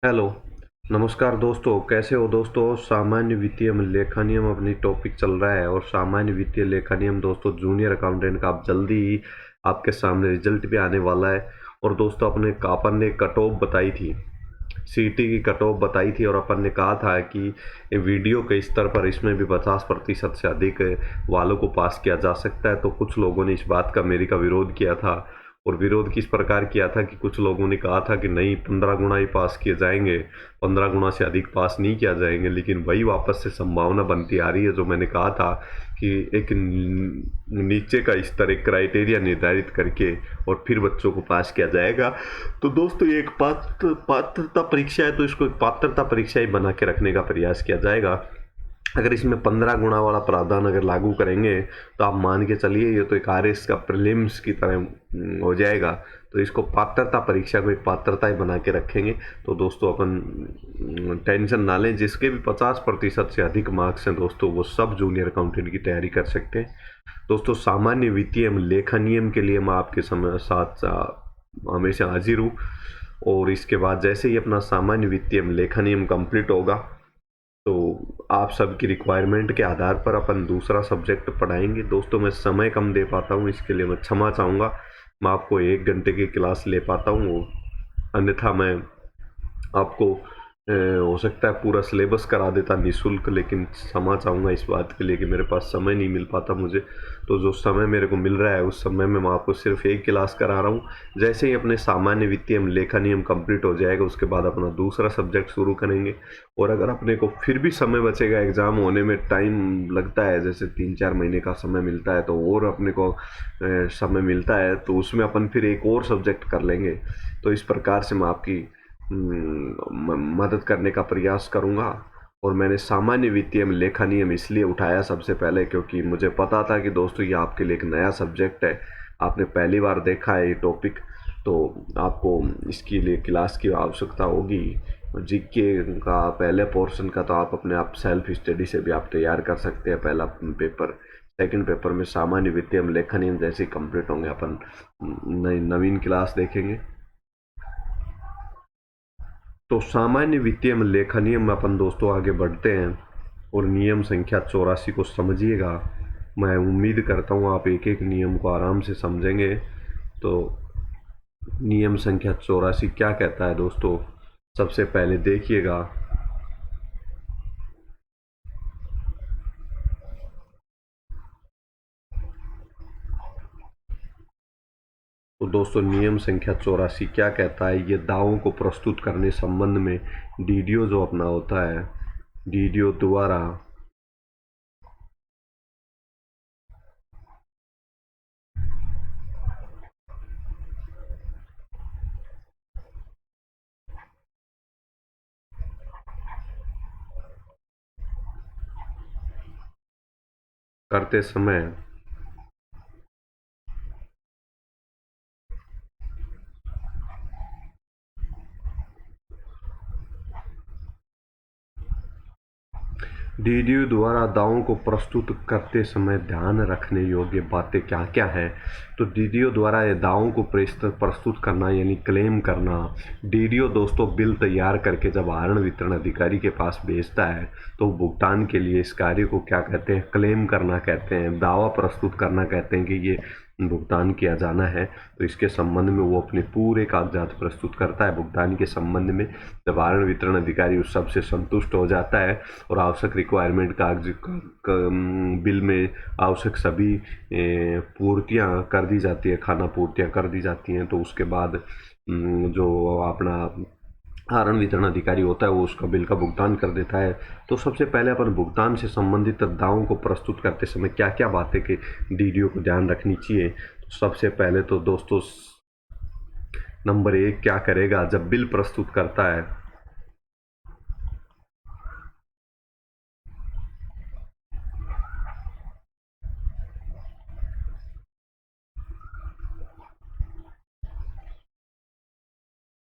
Hello. नमस्कार दोस्तों, कैसे हो दोस्तों। सामान्य वित्तीय लेखा नियम अपनी टॉपिक चल रहा है और सामान्य वित्तीय लेखा नियम दोस्तों जूनियर अकाउंटेंट का आप जल्दी ही आपके सामने रिजल्ट भी आने वाला है। और दोस्तों अपन ने कट ऑफ बताई थी, सीटी की कट ऑफ बताई थी और अपन ने कहा था कि ये वीडियो के स्तर पर इसमें भी 50% से अधिक वालों को पास किया जा सकता है। तो कुछ लोगों ने इस बात का मेरी का विरोध किया था। और विरोध किस प्रकार किया था कि कुछ लोगों ने कहा था कि नहीं, 15 गुना ही पास किए जाएंगे, 15 गुना से अधिक पास नहीं किया जाएंगे। लेकिन वही वापस से संभावना बनती आ रही है जो मैंने कहा था कि एक नीचे का स्तर, एक क्राइटेरिया निर्धारित करके और फिर बच्चों को पास किया जाएगा। तो दोस्तों ये एक पात्रता परीक्षा है, तो इसको एक पात्रता परीक्षा ही बना के रखने का प्रयास किया जाएगा। अगर इसमें 15 गुना वाला प्रावधान अगर लागू करेंगे तो आप मान के चलिए ये तो एक आरएस का प्रीलिम्स की तरह हो जाएगा। तो इसको पात्रता परीक्षा को एक पात्रता ही बना के रखेंगे। तो दोस्तों अपन टेंशन ना लें, जिसके भी 50% से अधिक मार्क्स हैं दोस्तों वो सब जूनियर अकाउंटेंट की तैयारी कर सकते हैं। दोस्तों सामान्य वित्तीय लेखा नियम के लिए मैं आपके समय साथ हमेशा हाजिर हूँ। और इसके बाद जैसे ही अपना सामान्य वित्तीय लेखा नियम कंप्लीट होगा तो आप सबकी रिक्वायरमेंट के आधार पर अपन दूसरा सब्जेक्ट पढ़ाएंगे। दोस्तों मैं समय कम दे पाता हूँ, इसके लिए मैं क्षमा चाहूँगा। मैं आपको 1 घंटे की क्लास ले पाता हूँ, अन्यथा मैं आपको हो सकता है पूरा सिलेबस करा देता निःशुल्क, लेकिन क्षमा चाहूँगा इस बात के लिए कि मेरे पास समय नहीं मिल पाता मुझे। तो जो समय मेरे को मिल रहा है उस समय में मैं आपको सिर्फ एक क्लास करा रहा हूँ। जैसे ही अपने सामान्य वित्तीय लेखा नियम कंप्लीट हो जाएगा उसके बाद अपना दूसरा सब्जेक्ट शुरू करेंगे। और अगर अपने को फिर भी समय बचेगा, एग्ज़ाम होने में टाइम लगता है, जैसे 3-4 महीने का समय मिलता है, तो और अपने को समय मिलता है तो उसमें अपन फिर एक और सब्जेक्ट कर लेंगे। तो इस प्रकार से मैं आपकी मदद करने का प्रयास करूंगा। और मैंने सामान्य वित्तीय लेखा नियम इसलिए उठाया सबसे पहले क्योंकि मुझे पता था कि दोस्तों ये आपके लिए एक नया सब्जेक्ट है, आपने पहली बार देखा है ये टॉपिक, तो आपको इसके लिए क्लास की आवश्यकता होगी। जीके का पहले पोर्शन का तो आप अपने आप सेल्फ स्टडी से भी आप तैयार कर सकते हैं। पहला पेपर, सेकंड पेपर में सामान्य वित्तीय लेखा नियम जैसे ही कंप्लीट होंगे अपन नवीन क्लास देखेंगे। तो सामान्य वित्तीय लेखा नियम में अपन दोस्तों आगे बढ़ते हैं और नियम संख्या 84 को समझिएगा। मैं उम्मीद करता हूँ आप एक एक नियम को आराम से समझेंगे। तो नियम संख्या 84 क्या कहता है दोस्तों, सबसे पहले देखिएगा। तो दोस्तों नियम संख्या 84 क्या कहता है, ये दावों को प्रस्तुत करने संबंध में डीडीओ जो अपना होता है, डीडीओ द्वारा करते समय डीडीयू द्वारा दावों को प्रस्तुत करते समय ध्यान रखने योग्य बातें क्या क्या हैं। तो डीडीओ द्वारा ये दावों को प्रस्तुत करना यानी क्लेम करना। डीडीओ दोस्तों बिल तैयार करके जब आहरण वितरण अधिकारी के पास भेजता है तो भुगतान के लिए इस कार्य को क्या कहते हैं, क्लेम करना कहते हैं, दावा प्रस्तुत करना कहते हैं कि ये भुगतान किया जाना है। तो इसके संबंध में वो अपने पूरे कागजात प्रस्तुत करता है भुगतान के संबंध में। जब आहरण वितरण अधिकारी उस सब से संतुष्ट हो जाता है और आवश्यक रिक्वायरमेंट कागज बिल में आवश्यक सभी पूर्तियाँ कर दी जाती है, खाना पूर्तियाँ कर दी जाती हैं, तो उसके बाद जो अपना आहरण वितरण अधिकारी होता है वो उसका बिल का भुगतान कर देता है। तो सबसे पहले अपन भुगतान से संबंधित दावों को प्रस्तुत करते समय क्या क्या बातें के डीडीओ को ध्यान रखनी चाहिए। तो सबसे पहले तो दोस्तों नंबर 1 क्या करेगा जब बिल प्रस्तुत करता है।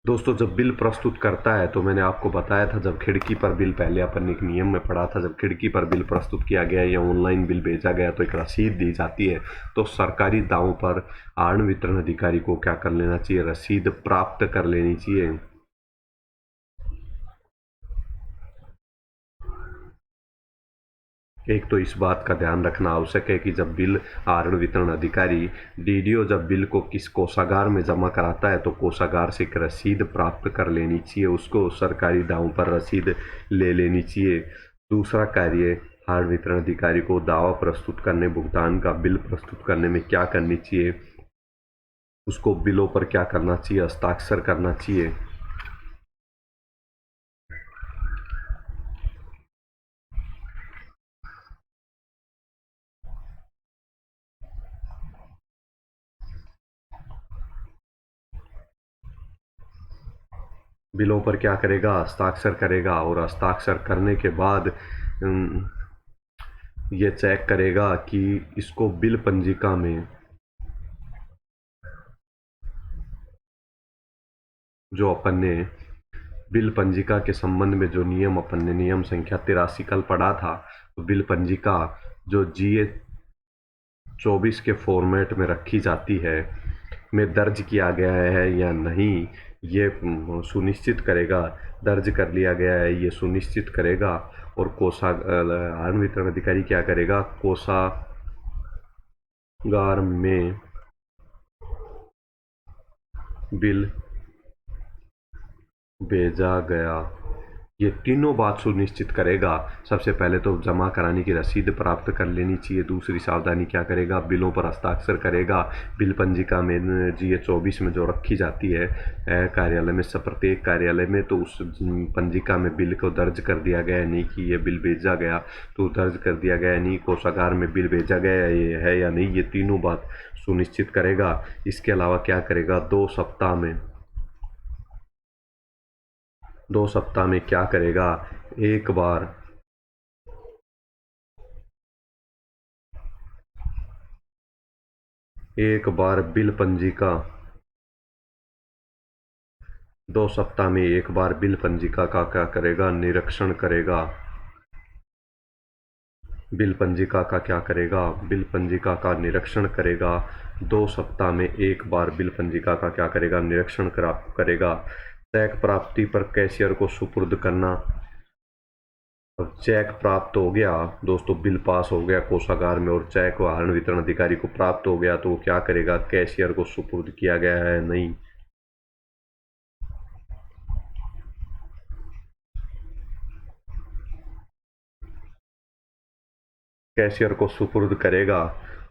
दोस्तों जब बिल प्रस्तुत करता है तो मैंने आपको बताया था, जब खिड़की पर बिल, पहले अपन एक नियम में पढ़ा था, जब खिड़की पर बिल प्रस्तुत किया गया या ऑनलाइन बिल भेजा गया तो एक रसीद दी जाती है। तो सरकारी दावों पर आहरण वितरण अधिकारी को क्या कर लेना चाहिए, रसीद प्राप्त कर लेनी चाहिए। एक तो इस बात का ध्यान रखना आवश्यक है कि जब बिल आहरण वितरण अधिकारी डीडीओ जब बिल को किस कोषागार में जमा कराता है तो कोषागार से एक रसीद प्राप्त कर लेनी चाहिए, उसको सरकारी दावों पर रसीद ले लेनी चाहिए। दूसरा कार्य, आहरण वितरण अधिकारी को दावा प्रस्तुत करने, भुगतान का बिल प्रस्तुत करने में क्या करनी चाहिए, उसको बिलों पर क्या करना चाहिए, हस्ताक्षर करना चाहिए। बिलों पर क्या करेगा, हस्ताक्षर करेगा, और हस्ताक्षर करने के बाद ये चेक करेगा कि इसको बिल पंजिका में जो अपन ने बिल पंजिका के संबंध में जो नियम अपन ने नियम संख्या 83 कल पढ़ा था, तो बिल पंजिका जो GA 24 के फॉर्मेट में रखी जाती है में दर्ज किया गया है या नहीं, ये सुनिश्चित करेगा। दर्ज कर लिया गया है ये सुनिश्चित करेगा। और आहरण वितरण अधिकारी क्या करेगा, कोषागार में बिल भेजा गया, ये तीनों बात सुनिश्चित करेगा। सबसे पहले तो जमा कराने की रसीद प्राप्त कर लेनी चाहिए। दूसरी सावधानी क्या करेगा, बिलों पर हस्ताक्षर करेगा। बिल पंजिका में GA 24 में जो रखी जाती है कार्यालय में, सब प्रत्येक कार्यालय में, तो उस पंजिका में बिल को दर्ज कर दिया गया है नहीं कि ये बिल भेजा गया, तो दर्ज कर दिया गया है नहीं, कोषागार में बिल भेजा गया है या नहीं, ये तीनों बात सुनिश्चित करेगा। इसके अलावा क्या करेगा, 2 सप्ताह में क्या करेगा, एक बार बिल पंजिका 2 सप्ताह में एक बार बिल पंजिका का क्या करेगा, निरीक्षण करेगा। बिल पंजिका का क्या करेगा, बिल पंजिका का निरीक्षण करेगा। 2 सप्ताह में एक बार बिल पंजिका का क्या करेगा, निरीक्षण करेगा। चेक प्राप्ति पर कैशियर को सुपुर्द करना। अब चेक प्राप्त हो गया दोस्तों, बिल पास हो गया कोषागार में और चेक आहरण वितरण अधिकारी को प्राप्त हो गया, तो वो क्या करेगा, कैशियर को सुपुर्द किया गया है नहीं, कैशियर को सुपुर्द करेगा।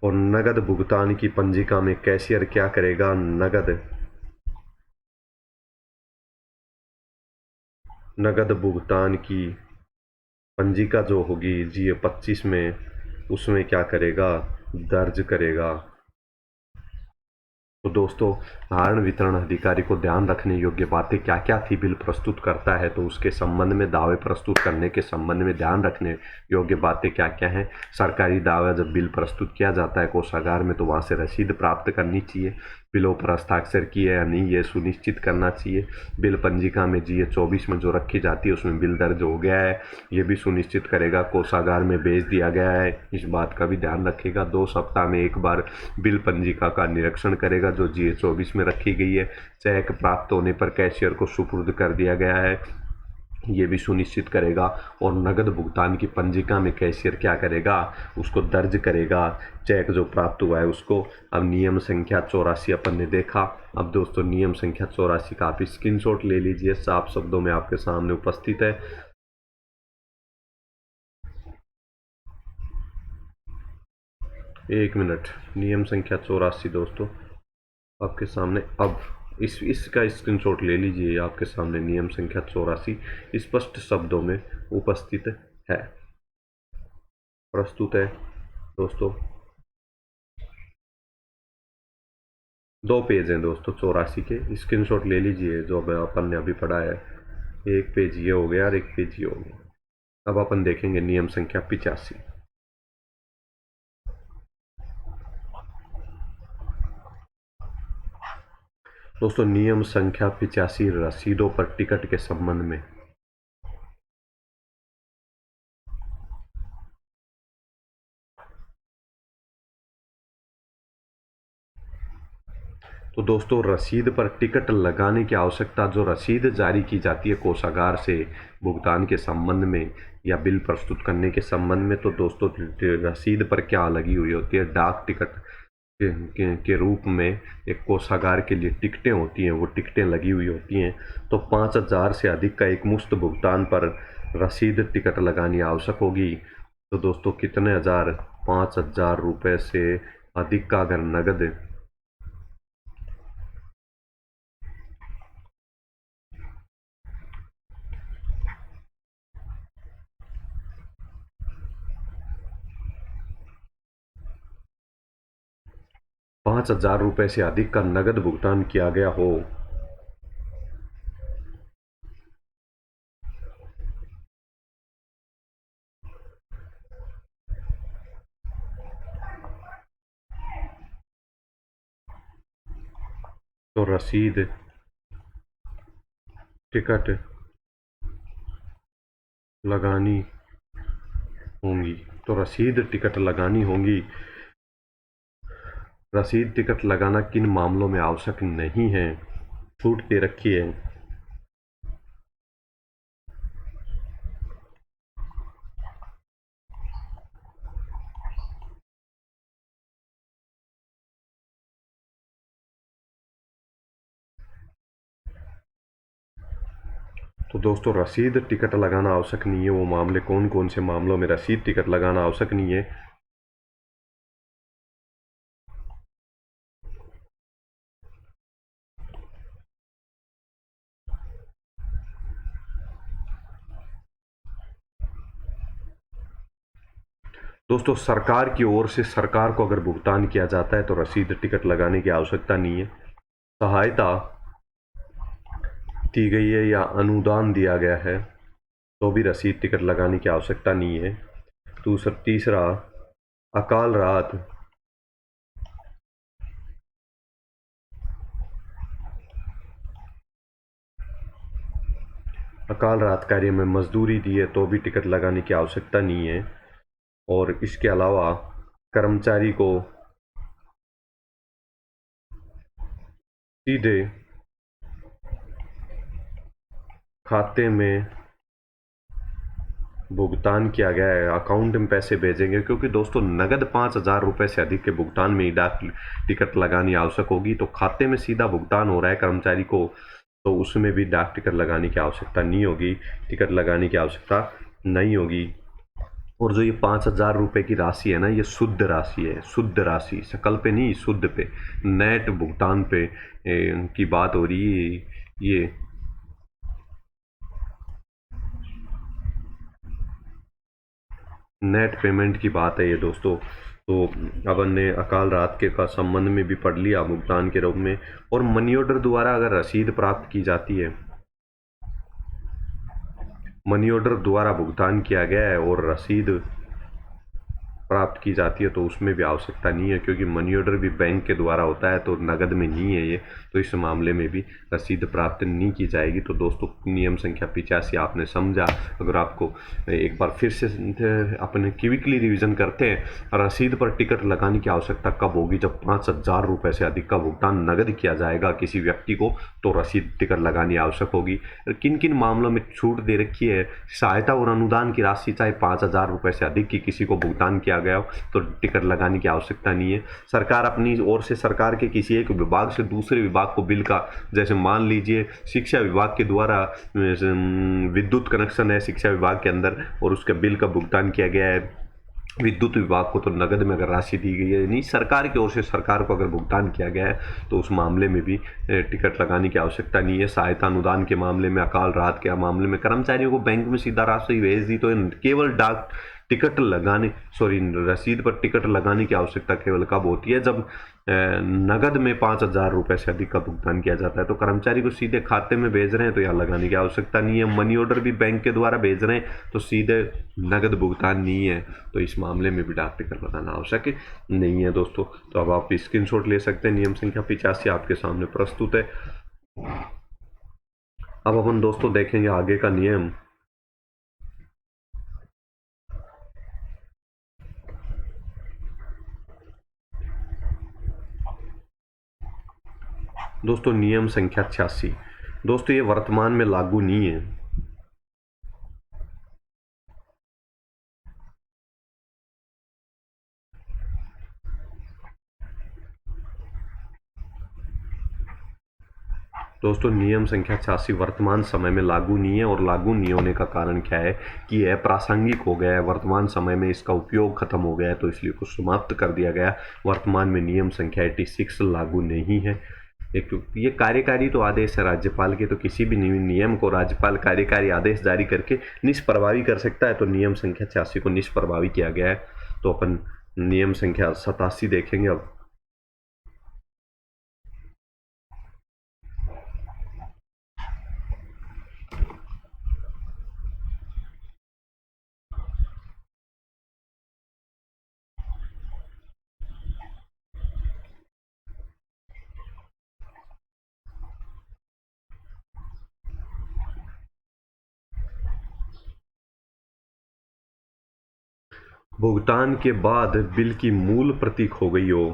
और नगद भुगतान की पंजिका में कैशियर क्या करेगा, नगद भुगतान की पंजिका जो होगी GA 25 में, उसमें क्या करेगा, दर्ज करेगा। तो दोस्तों, आहरण वितरण अधिकारी को ध्यान रखने योग्य बातें क्या क्या थी, बिल प्रस्तुत करता है तो उसके संबंध में, दावे प्रस्तुत करने के संबंध में ध्यान रखने योग्य बातें क्या क्या हैं। सरकारी दावा जब बिल प्रस्तुत किया जाता है कोषागार में, तो वहाँ से रसीद प्राप्त करनी चाहिए। बिलों पर हस्ताक्षर किए या नहीं, ये सुनिश्चित करना चाहिए। बिल पंजिका में GA 24 में जो रखी जाती है उसमें बिल दर्ज हो गया है, ये भी सुनिश्चित करेगा। कोषागार में भेज दिया गया है, इस बात का भी ध्यान रखेगा। 2 सप्ताह में एक बार बिल पंजिका का निरीक्षण करेगा जो GA 24 में रखी गई है। चेक प्राप्त होने पर कैशियर को सुपुर्द कर दिया गया है, ये भी सुनिश्चित करेगा। और नगद भुगतान की पंजिका में कैशियर क्या करेगा, उसको दर्ज करेगा, चेक जो प्राप्त हुआ है उसको। अब नियम संख्या 84 अपन ने देखा। अब दोस्तों, नियम संख्या 84 का आप स्क्रीनशॉट ले लीजिए, साफ शब्दों में आपके सामने उपस्थित है। एक मिनट, नियम संख्या 84 दोस्तों आपके सामने। अब इसका स्क्रीनशॉट ले लीजिए, आपके सामने नियम संख्या 84 स्पष्ट शब्दों में उपस्थित है, प्रस्तुत है दोस्तों। 2 पेज हैं दोस्तों 84 के, स्क्रीनशॉट ले लीजिए जो अपन ने अभी पढ़ा है। एक पेज ये हो गया और एक पेज ये हो गया। अब अपन देखेंगे नियम संख्या 85। दोस्तों, नियम संख्या 85 रसीदों पर टिकट के संबंध में। तो दोस्तों रसीद पर टिकट लगाने की आवश्यकता, जो रसीद जारी की जाती है कोषागार से भुगतान के संबंध में या बिल प्रस्तुत करने के संबंध में, तो दोस्तों रसीद पर क्या लगी हुई होती है, डाक टिकट के रूप में एक कोषागार के लिए टिकटें होती हैं, वो टिकटें लगी हुई होती हैं। तो 5,000 से अधिक का एक मुश्त भुगतान पर रसीद टिकट लगानी आवश्यक होगी। तो दोस्तों कितने हज़ार, 5,000 रुपये से अधिक का अगर नगद 5,000 रुपये से अधिक का नगद भुगतान किया गया हो तो रसीद टिकट लगानी होंगी। तो रसीद टिकट लगानी होंगी। रसीद टिकट लगाना किन मामलों में आवश्यक नहीं है, छूट दे रखी है। तो दोस्तों रसीद टिकट लगाना आवश्यक नहीं है, वो मामले कौन कौन से मामलों में रसीद टिकट लगाना आवश्यक नहीं है। दोस्तों सरकार की ओर से सरकार को अगर भुगतान किया जाता है तो रसीद टिकट लगाने की आवश्यकता नहीं है। सहायता दी गई है या अनुदान दिया गया है तो भी रसीद टिकट लगाने की आवश्यकता नहीं है। तीसरा, अकाल राहत अकाल राहत कार्य में मजदूरी दी है तो भी टिकट लगाने की आवश्यकता नहीं है। और इसके अलावा कर्मचारी को सीधे खाते में भुगतान किया गया है, अकाउंट में पैसे भेजेंगे, क्योंकि दोस्तों नगद 5,000 रुपये से अधिक के भुगतान में ही डाक टिकट लगानी आवश्यक होगी। तो खाते में सीधा भुगतान हो रहा है कर्मचारी को, तो उसमें भी डाक टिकट लगाने की आवश्यकता नहीं होगी, टिकट लगाने की आवश्यकता नहीं होगी। और जो ये 5,000 रुपये की राशि है ना, ये शुद्ध राशि है, शुद्ध राशि, शकल पे नहीं, शुद्ध पे, नेट भुगतान पे की बात हो रही है। ये नेट पेमेंट की बात है ये दोस्तों। तो अपन ने अकाल राहत के का संबंध में भी पढ़ लिया भुगतान के रूप में। और मनी ऑर्डर द्वारा अगर रसीद प्राप्त की जाती है, मनी ऑर्डर द्वारा भुगतान किया गया है और रसीद प्राप्त की जाती है तो उसमें भी आवश्यकता नहीं है, क्योंकि मनी ऑर्डर भी बैंक के द्वारा होता है तो नगद में नहीं है ये, तो इस मामले में भी रसीद प्राप्त नहीं की जाएगी। तो दोस्तों नियम संख्या 85 आपने समझा। अगर आपको एक बार फिर से अपने क्विकली रिवीजन करते हैं, रसीद पर टिकट लगाने की आवश्यकता कब होगी, जब 5,000 रुपये से अधिक का भुगतान नगद किया जाएगा किसी व्यक्ति को, तो रसीद टिकट लगानी आवश्यक होगी। किन किन मामलों में छूट दे रखी है, सहायता और अनुदान की राशि चाहे 5,000 रुपये से अधिक की किसी को भुगतान किया गया हो तो टिकट लगाने की आवश्यकता नहीं है। सरकार अपनी ओर से सरकार के किसी एक विभाग से दूसरे विभाग को बिल का, जैसे मान लीजिए शिक्षा विभाग के द्वारा विद्युत कनेक्शन है शिक्षा विभाग के अंदर और उसके बिल का भुगतान किया गया है विद्युत विभाग को, तो नगद में अगर राशि दी गई है, नहीं सरकार की ओर से सरकार को अगर भुगतान किया गया है तो उस मामले में भी टिकट लगाने की आवश्यकता नहीं है। सहायता अनुदान के मामले में, अकाल राहत के मामले में कर्मचारियों को बैंक में सीधा राशि भेज दी तो केवल डाक टिकट लगाने, सॉरी, रसीद पर टिकट लगाने की आवश्यकता केवल कब होती है, जब नगद में 5,000 रुपये से अधिक का भुगतान किया जाता है। तो कर्मचारी को सीधे खाते में भेज रहे हैं तो यहाँ लगाने की आवश्यकता नहीं है। मनी ऑर्डर भी बैंक के द्वारा भेज रहे हैं तो सीधे नगद भुगतान नहीं है, तो इस मामले में भी डाक टिकट लगाना आवश्यक नहीं है दोस्तों। तो अब आप स्क्रीनशॉट ले सकते हैं। नियम संख्या 85 आपके सामने प्रस्तुत है। अब अपन दोस्तों देखेंगे आगे का नियम। दोस्तों नियम संख्या 86। दोस्तों ये वर्तमान में लागू नहीं है। दोस्तों नियम संख्या 86 वर्तमान समय में लागू नहीं है, और लागू नहीं होने का कारण क्या है कि यह प्रासंगिक हो गया है, वर्तमान समय में इसका उपयोग खत्म हो गया है, तो इसलिए कुछ समाप्त कर दिया गया। वर्तमान में नियम संख्या 86 लागू नहीं है। एक ये कार्यकारी तो आदेश है राज्यपाल के, तो किसी भी नियम को राज्यपाल कार्यकारी आदेश जारी करके निष्प्रभावी कर सकता है, तो नियम संख्या 86 को निष्प्रभावी किया गया है। तो अपन नियम संख्या 87 देखेंगे अब। भुगतान के बाद बिल की मूल प्रति खो गई हो,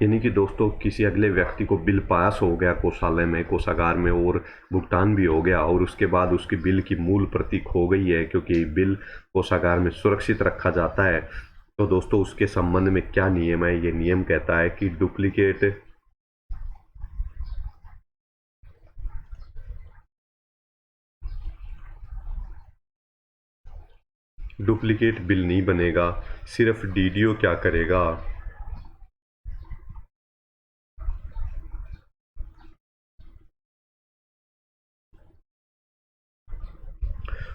यानी कि दोस्तों किसी अगले व्यक्ति को बिल पास हो गया कोषालय में, कोषागार में, और भुगतान भी हो गया, और उसके बाद उसकी बिल की मूल प्रति खो गई है, क्योंकि बिल कोषागार में सुरक्षित रखा जाता है, तो दोस्तों उसके संबंध में क्या नियम है। ये नियम कहता है कि डुप्लीकेट बिल नहीं बनेगा। सिर्फ डीडीओ क्या करेगा,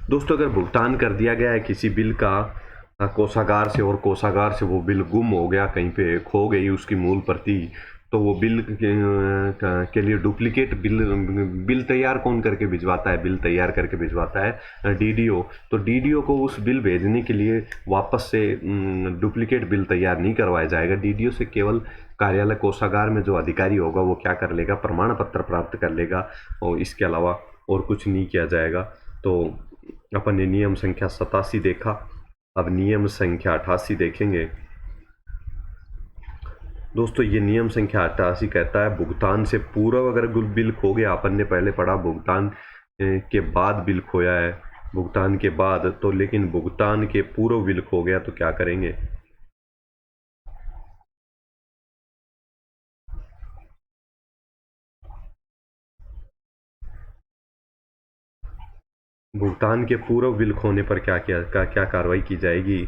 दोस्तों अगर भुगतान कर दिया गया है किसी बिल का कोषागार से, और कोषागार से वो बिल गुम हो गया, कहीं पे खो गई उसकी मूल प्रति, तो वो बिल के लिए डुप्लीकेट बिल तैयार कौन करके भिजवाता है? बिल तैयार करके भिजवाता है डीडीओ। तो डीडीओ को उस बिल भेजने के लिए वापस से डुप्लीकेट बिल तैयार नहीं करवाया जाएगा। डीडीओ से केवल कार्यालय कोषागार में जो अधिकारी होगा वो क्या कर लेगा, प्रमाण पत्र प्राप्त कर लेगा, और इसके अलावा और कुछ नहीं किया जाएगा। तो अपन ने नियम संख्या 87 देखा, अब नियम संख्या 88 देखेंगे। दोस्तों ये नियम संख्या 88 कहता है भुगतान से पूर्व अगर बिल खो गया, अपन ने पहले पढ़ा भुगतान के बाद बिल खोया है, भुगतान के बाद तो, लेकिन भुगतान के पूर्व बिल खो गया तो क्या करेंगे? भुगतान के पूर्व बिल खोने पर क्या कार्रवाई की जाएगी?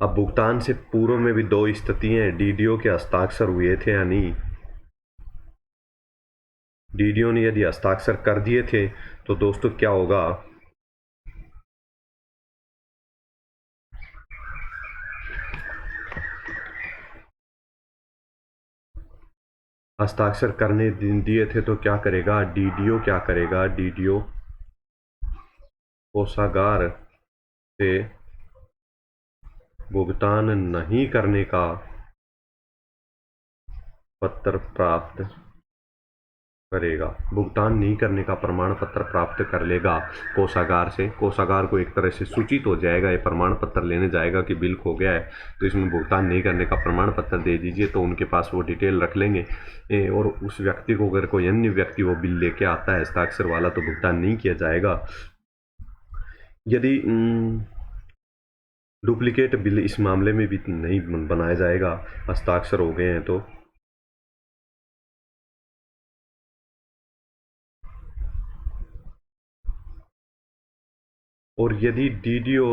अब भुगतान से पूर्व में भी दो स्थितियां हैं, डीडीओ के हस्ताक्षर हुए थे या नहीं। डीडीओ ने यदि हस्ताक्षर कर दिए थे तो दोस्तों क्या होगा, हस्ताक्षर करने दिए थे तो क्या करेगा डीडीओ? क्या करेगा डीडीओ? कोषागार से भुगतान नहीं करने का पत्र प्राप्त करेगा, भुगतान नहीं करने का प्रमाण पत्र प्राप्त कर लेगा कोषागार से। कोषागार को एक तरह से सूचित हो जाएगा, ये प्रमाण पत्र लेने जाएगा कि बिल खो गया है, तो इसमें भुगतान नहीं करने का प्रमाण पत्र दे दीजिए, तो उनके पास वो डिटेल रख लेंगे। और उस व्यक्ति को, अगर कोई अन्य व्यक्ति वो बिल लेके आता है हस्ताक्षर वाला, तो भुगतान नहीं किया जाएगा। यदि डुप्लीकेट बिल इस मामले में भी नहीं बनाया जाएगा, हस्ताक्षर हो गए हैं तो। और यदि डीडीओ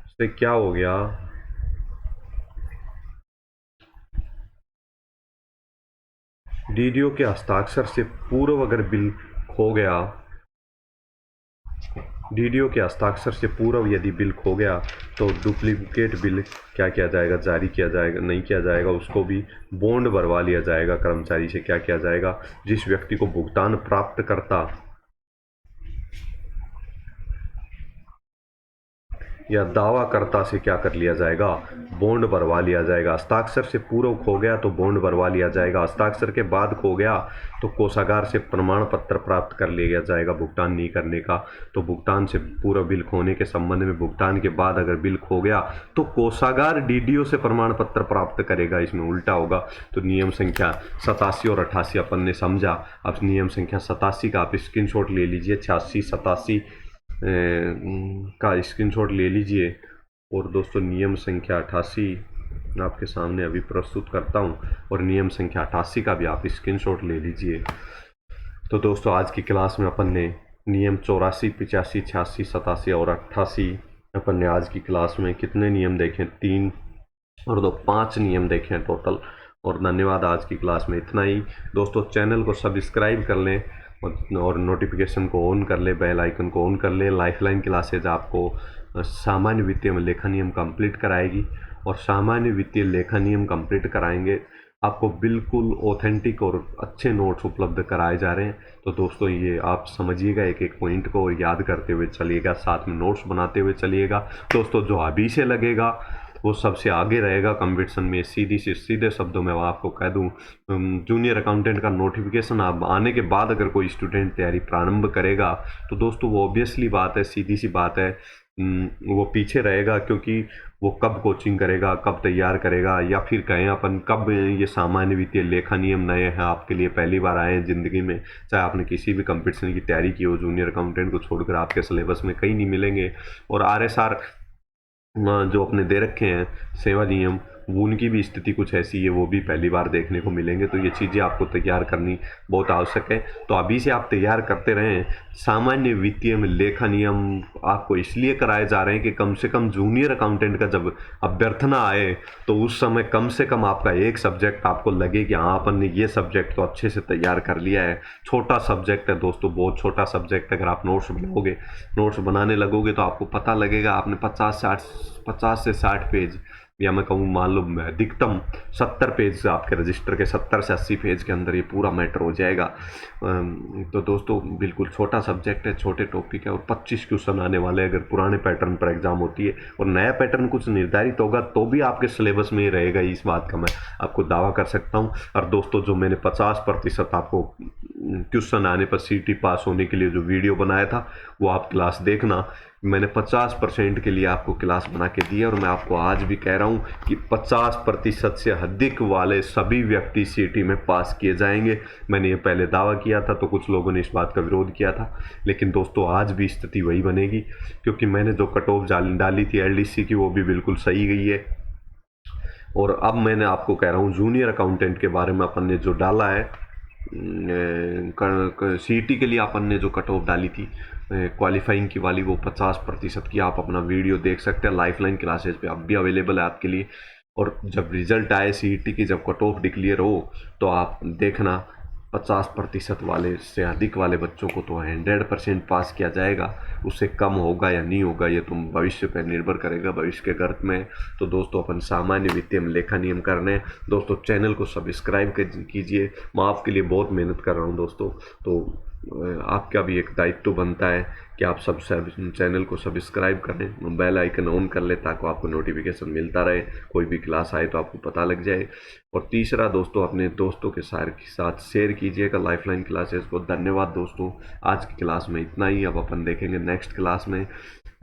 से क्या हो गया, डीडीओ के हस्ताक्षर से पूर्व अगर बिल खो गया, डीडीओ के हस्ताक्षर से पूर्व यदि बिल खो गया, तो डुप्लीकेट बिल क्या किया जाएगा, जारी किया जाएगा नहीं किया जाएगा, उसको भी बॉन्ड भरवा लिया जाएगा कर्मचारी से। क्या किया जाएगा, जिस व्यक्ति को भुगतान या दावाकर्ता से क्या कर लिया जाएगा, बॉन्ड भरवा लिया जाएगा। हस्ताक्षर से पूर्व खो गया तो बॉन्ड भरवा लिया जाएगा, हस्ताक्षर के बाद खो गया तो कोषागार से प्रमाण पत्र प्राप्त कर लिया जाएगा भुगतान नहीं करने का। तो भुगतान से पूर्व बिल खोने के संबंध में भुगतान के बाद अगर बिल खो गया तो कोषागार डीडीओ से प्रमाण पत्र प्राप्त करेगा, इसमें उल्टा होगा। तो नियम संख्या 87 और 88 अपन ने समझा। अब नियम संख्या 87 का आप स्क्रीनशॉट ले लीजिए, 86 87 का स्क्रीनशॉट ले लीजिए। और दोस्तों नियम संख्या 88 आपके सामने अभी प्रस्तुत करता हूं, और नियम संख्या 88 का भी आप स्क्रीनशॉट ले लीजिए। तो दोस्तों आज की क्लास में अपन ने नियम 84 85 86 87 और 88 अपन ने आज की क्लास में कितने नियम देखे, 3 और 2 5 नियम देखे हैं टोटल। और धन्यवाद, आज की क्लास में इतना ही। दोस्तों चैनल को सब्सक्राइब कर लें और नोटिफिकेशन को ऑन कर ले, बेल आइकन को ऑन कर ले। लाइफलाइन क्लासेज आपको सामान्य वित्तीय में लेखा नियम कंप्लीट कराएगी, और सामान्य वित्तीय लेखा नियम कंप्लीट कराएंगे आपको बिल्कुल ऑथेंटिक और अच्छे नोट्स उपलब्ध कराए जा रहे हैं। तो दोस्तों ये आप समझिएगा, एक एक पॉइंट को याद करते हुए चलिएगा, साथ में नोट्स बनाते हुए चलिएगा। दोस्तों जो अभी से लगेगा वो सबसे आगे रहेगा कंपटीशन में। सीधे शब्दों में आपको कह दूं, जूनियर अकाउंटेंट का नोटिफिकेशन अब आने के बाद अगर कोई स्टूडेंट तैयारी प्रारंभ करेगा तो दोस्तों वो ऑब्वियसली बात है, सीधी सी बात है, वो पीछे रहेगा, क्योंकि वो कब कोचिंग करेगा, कब तैयार करेगा, या फिर कहें अपन कब ये सामान्य वित्तीय लेखा नियम नए हैं आपके लिए, पहली बार आए हैं ज़िंदगी में। चाहे आपने किसी भी कंपटीशन की तैयारी की हो, जूनियर अकाउंटेंट को छोड़कर आपके सिलेबस में कहीं नहीं मिलेंगे। और आरएसआर जो अपने दे रखे हैं सेवा नियम, वो उनकी भी स्थिति कुछ ऐसी है, वो भी पहली बार देखने को मिलेंगे। तो ये चीज़ें आपको तैयार करनी बहुत आवश्यक है। तो अभी से आप तैयार करते रहें। सामान्य वित्तीय में लेखा नियम आपको इसलिए कराए जा रहे हैं कि कम से कम जूनियर अकाउंटेंट का जब अभ्यर्थना आए तो उस समय कम से कम आपका एक सब्जेक्ट आपको लगे कि हाँ अपन ने ये सब्जेक्ट तो अच्छे से तैयार कर लिया है। छोटा सब्जेक्ट है दोस्तों, बहुत छोटा सब्जेक्ट। अगर आप नोट्स बनाने लगोगे तो आपको पता लगेगा आपने 50 से 60 पेज, या मैं कहूँ मान लो अधिकतम 70 पेज आपके रजिस्टर के 70 से 80 पेज के अंदर ये पूरा मैटर हो जाएगा। तो दोस्तों बिल्कुल छोटा सब्जेक्ट है, छोटे टॉपिक है, और 25 क्वेश्चन आने वाले अगर पुराने पैटर्न पर एग्जाम होती है, और नया पैटर्न कुछ निर्धारित होगा तो भी आपके सिलेबस में रहेगा, इस बात का मैं आपको दावा कर सकता हूँ। और दोस्तों जो मैंने 50% आपको क्वेश्चन आने पर सीटी पास होने के लिए जो वीडियो बनाया था वो आप क्लास देखना। मैंने 50% के लिए आपको क्लास बना के दी है, और मैं आपको आज भी कह रहा हूँ कि 50% से अधिक वाले सभी व्यक्ति सीटी में पास किए जाएंगे। मैंने ये पहले दावा किया था तो कुछ लोगों ने इस बात का विरोध किया था, लेकिन दोस्तों आज भी स्थिति वही बनेगी, क्योंकि मैंने जो कट ऑफ डाली थी एलडीसी की वो भी बिल्कुल सही गई है। और अब मैंने आपको कह रहा हूँ जूनियर अकाउंटेंट के बारे में अपन ने जो डाला है, सीटी के लिए अपन ने जो कट ऑफ डाली थी क्वालिफाइंग की वाली, वो 50% की। आप अपना वीडियो देख सकते हैं, लाइफलाइन क्लासेस पे अब भी अवेलेबल है आपके लिए। और जब रिजल्ट आए सीईटी की, जब कट ऑफ डिक्लेयर हो तो आप देखना 50% वाले से अधिक वाले बच्चों को तो 100% पास किया जाएगा। उससे कम होगा या नहीं होगा ये तुम भविष्य पर निर्भर करेगा, भविष्य के गर्त में। तो दोस्तों अपन सामान्य वित्तीय में लेखा नियम करने। दोस्तों चैनल को सब्सक्राइब कीजिए, मैं आपके लिए बहुत मेहनत कर रहा हूँ दोस्तों। तो आपका भी एक दायित्व बनता है कि आप सब चैनल को सब्सक्राइब करें, बेल आइकन ऑन कर लें ताकि आपको नोटिफिकेशन मिलता रहे, कोई भी क्लास आए तो आपको पता लग जाए। और तीसरा दोस्तों अपने दोस्तों के साथ शेयर कीजिएगा लाइफलाइन क्लासेस को। धन्यवाद दोस्तों, आज की क्लास में इतना ही। अब अपन देखेंगे नेक्स्ट क्लास में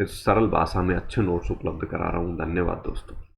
सरल भाषा में अच्छे नोट्स उपलब्ध करा रहा हूँ। धन्यवाद दोस्तों।